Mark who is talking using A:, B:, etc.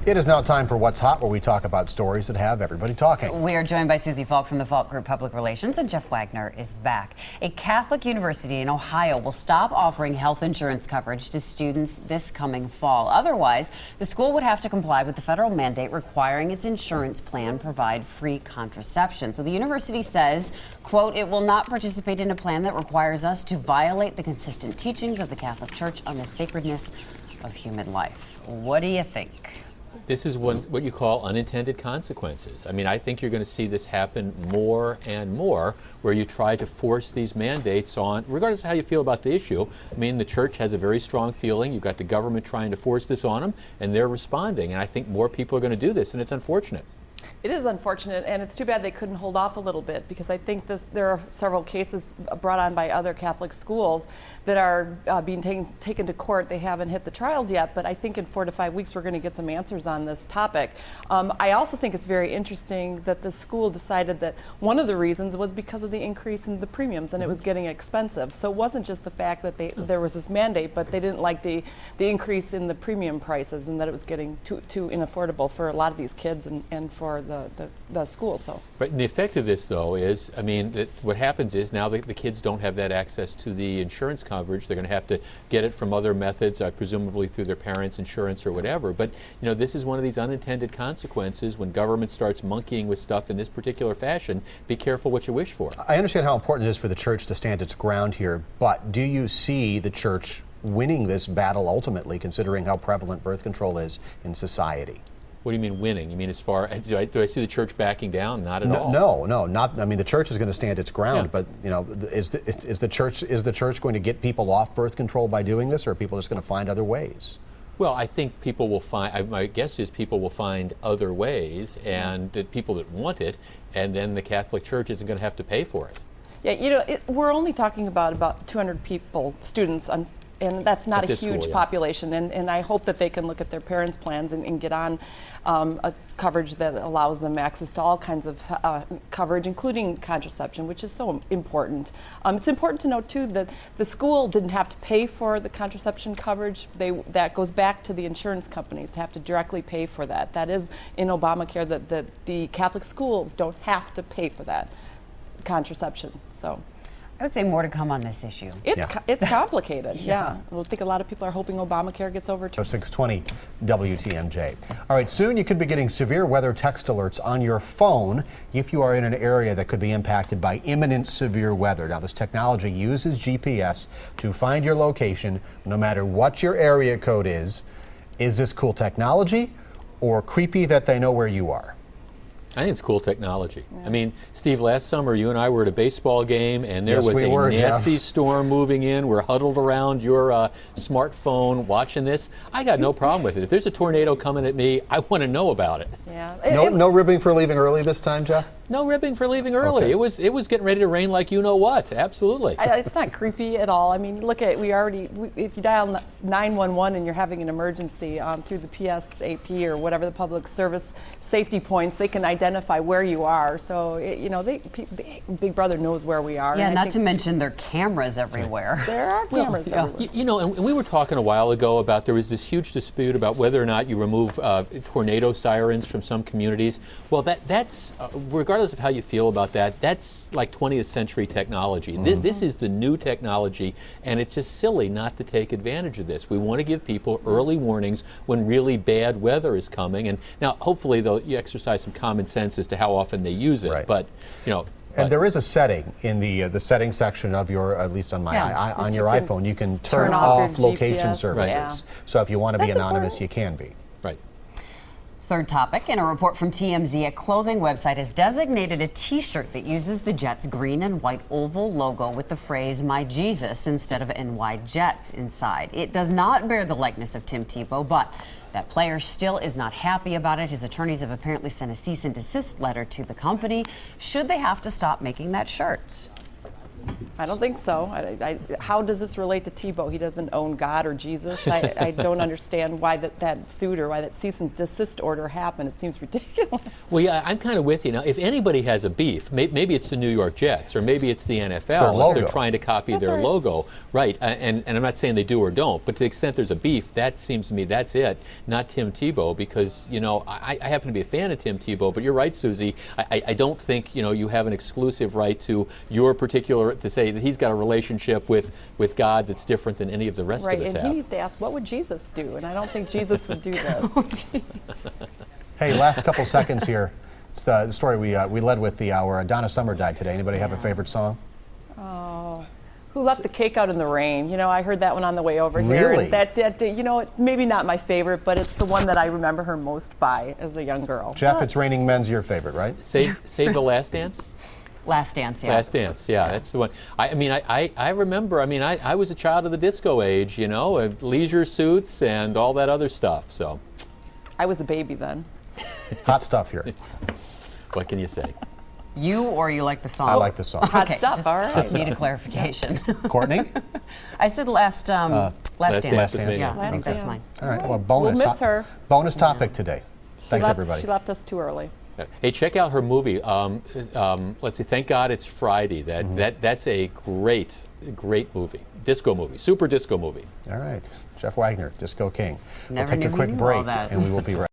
A: It is now time for What's Hot, where we talk about stories that have everybody talking.
B: We are joined by Susie Falk from the Falk Group Public Relations, and Jeff Wagner is back. A Catholic university in Ohio will stop offering health insurance coverage to students this coming fall. Otherwise, the school would have to comply with the federal mandate requiring its insurance plan provide free contraception. So the university says, quote, "It will not participate in a plan that requires us to violate the consistent teachings of the Catholic Church on the sacredness of human life." What do you think?
C: This is what you call unintended consequences. I mean, I think you're going to see this happen more and more, where you try to force these mandates on, regardless of how you feel about the issue. I mean, the church has a very strong feeling. You've got the government trying to force this on them, and they're responding. And I think more people are going to do this, and it's unfortunate.
D: It is unfortunate, and it's too bad they couldn't hold off a little bit, because I think there are several cases brought on by other Catholic schools that are being taken to court. They haven't hit the trials yet, but I think in 4 to 5 weeks we're going to get some answers on this topic. I also think it's very interesting that the school decided that one of the reasons was because of the increase in the premiums, and it was getting expensive. So it wasn't just the fact that there was this mandate, but they didn't like the increase in the premium prices, and that it was getting too unaffordable for a lot of these kids and for the school. So.
C: Right, and the effect of this, though, is, I mean, what happens is now the kids don't have that access to the insurance coverage. They're going to have to get it from other methods, presumably through their parents' insurance or whatever. But, you know, this is one of these unintended consequences when government starts monkeying with stuff in this particular fashion. Be careful what you wish for.
A: I understand how important it is for the church to stand its ground here, but do you see the church winning this battle ultimately, considering how prevalent birth control is in society?
C: What do you mean winning? You mean as far, do I see the church backing down? Not at all.
A: No, not. I mean, the church is going to stand its ground, but you know, is the church going to get people off birth control by doing this, or are people just going to find other ways?
C: Well, I think people will find. My guess is people will find other ways, and people that want it, and then the Catholic Church isn't going to have to pay for it.
D: Yeah, you know, we're only talking about 200 students. And that's not a huge population, and I hope that they can look at their parents' plans and get on a coverage that allows them access to all kinds of coverage, including contraception, which is so important. It's important to note, too, that the school didn't have to pay for the contraception coverage. That goes back to the insurance companies to have to directly pay for that. That is in Obamacare, that the Catholic schools don't have to pay for that contraception. So.
B: I would say more to come on this issue.
D: It's complicated, yeah. I think a lot of people are hoping Obamacare gets over too.
A: 620 WTMJ. All right, soon you could be getting severe weather text alerts on your phone if you are in an area that could be impacted by imminent severe weather. Now, this technology uses GPS to find your location no matter what your area code is. Is this cool technology or creepy that they know where you are?
C: I think it's cool technology. Yeah. I mean, Steve, last summer you and I were at a baseball game, and there was a nasty storm moving in. We're huddled around your smartphone watching this. I got no problem with it. If there's a tornado coming at me, I want to know about it.
D: Yeah.
A: No ribbing for leaving early this time, Jeff?
C: No ribbing for leaving early. Okay. It was getting ready to rain like you know what. Absolutely.
D: It's not creepy at all. I mean, look at if you dial 911 and you're having an emergency through the PSAP or whatever the public service safety points, they can identify where you are. So you know, Big Brother knows where we are.
B: Yeah, not to mention there are cameras everywhere.
D: There are cameras everywhere.
C: You know, and we were talking a while ago about there was this huge dispute about whether or not you remove tornado sirens from some communities. Well, that's regardless of how you feel about that, that's like 20th century technology. This is the new technology, and it's just silly not to take advantage of this. We want to give people early warnings when really bad weather is coming, and now hopefully you exercise some common sense as to how often they use it.
A: Right.
C: But you know.
A: And there is a setting in the settings section of your, at least on my on your iPhone, you can turn off location services.
D: Yeah.
A: So if you want to be anonymous, you can be.
C: Right.
B: Third topic, in a report from TMZ, a clothing website has designated a T-shirt that uses the Jets' green and white oval logo with the phrase "My Jesus" instead of "NY Jets" inside. It does not bear the likeness of Tim Tebow, but that player still is not happy about it. His attorneys have apparently sent a cease and desist letter to the company should they have to stop making that shirt.
D: I don't think so. How does this relate to Tebow? He doesn't own God or Jesus. I don't understand why that suit or why that cease and desist order happened. It seems ridiculous.
C: Well, yeah, I'm kind of with you. Now, if anybody has a beef, maybe it's the New York Jets, or maybe it's the NFL if they're trying to copy their logo. Right, and I'm not saying they do or don't, but to the extent there's a beef, that seems to me that's it, not Tim Tebow, because, you know, I happen to be a fan of Tim Tebow, but you're right, Susie. I don't think, you know, you have an exclusive right to your particular, to say that he's got a relationship with God that's different than any of the rest of us have.
D: Right, and he needs to ask, what would Jesus do? And I don't think Jesus would do this.
A: Hey, last couple seconds here. It's the story we led with the hour. Donna Summer died today. Anybody have a favorite song?
D: Oh, who left the cake out in the rain? You know, I heard that one on the way over here.
A: Really?
D: And that, you know, maybe not my favorite, but it's the one that I remember her most by as a young girl.
A: Jeff, It's Raining Men's your favorite, right?
C: Save the Last Dance?
B: Last Dance, yeah.
C: Last Dance, yeah, that's the one. I mean, I remember, I mean, I was a child of the disco age, you know, leisure suits and all that other stuff, so.
D: I was a baby then.
A: Hot stuff here.
C: What can you say?
B: You or you like the song?
A: I like the song.
D: Hot
B: Okay,
D: stuff,
B: just
D: all right.
B: need a clarification.
A: Courtney?
B: I said Last Dance.
C: Last Dance.
B: Yeah, I think
D: Last
B: that's mine.
D: Dance.
A: All right, well, bonus.
D: We'll miss her.
A: Bonus topic today. Thanks, everybody.
D: She left us too early.
C: Hey, check out her movie. Let's see. Thank God It's Friday. That's a great movie. Disco movie. Super disco movie.
A: All right. Jeff Wagner, Disco King.
B: Never
A: We'll take
B: knew
A: a quick
B: he knew all
A: break,
B: that.
A: and we will be right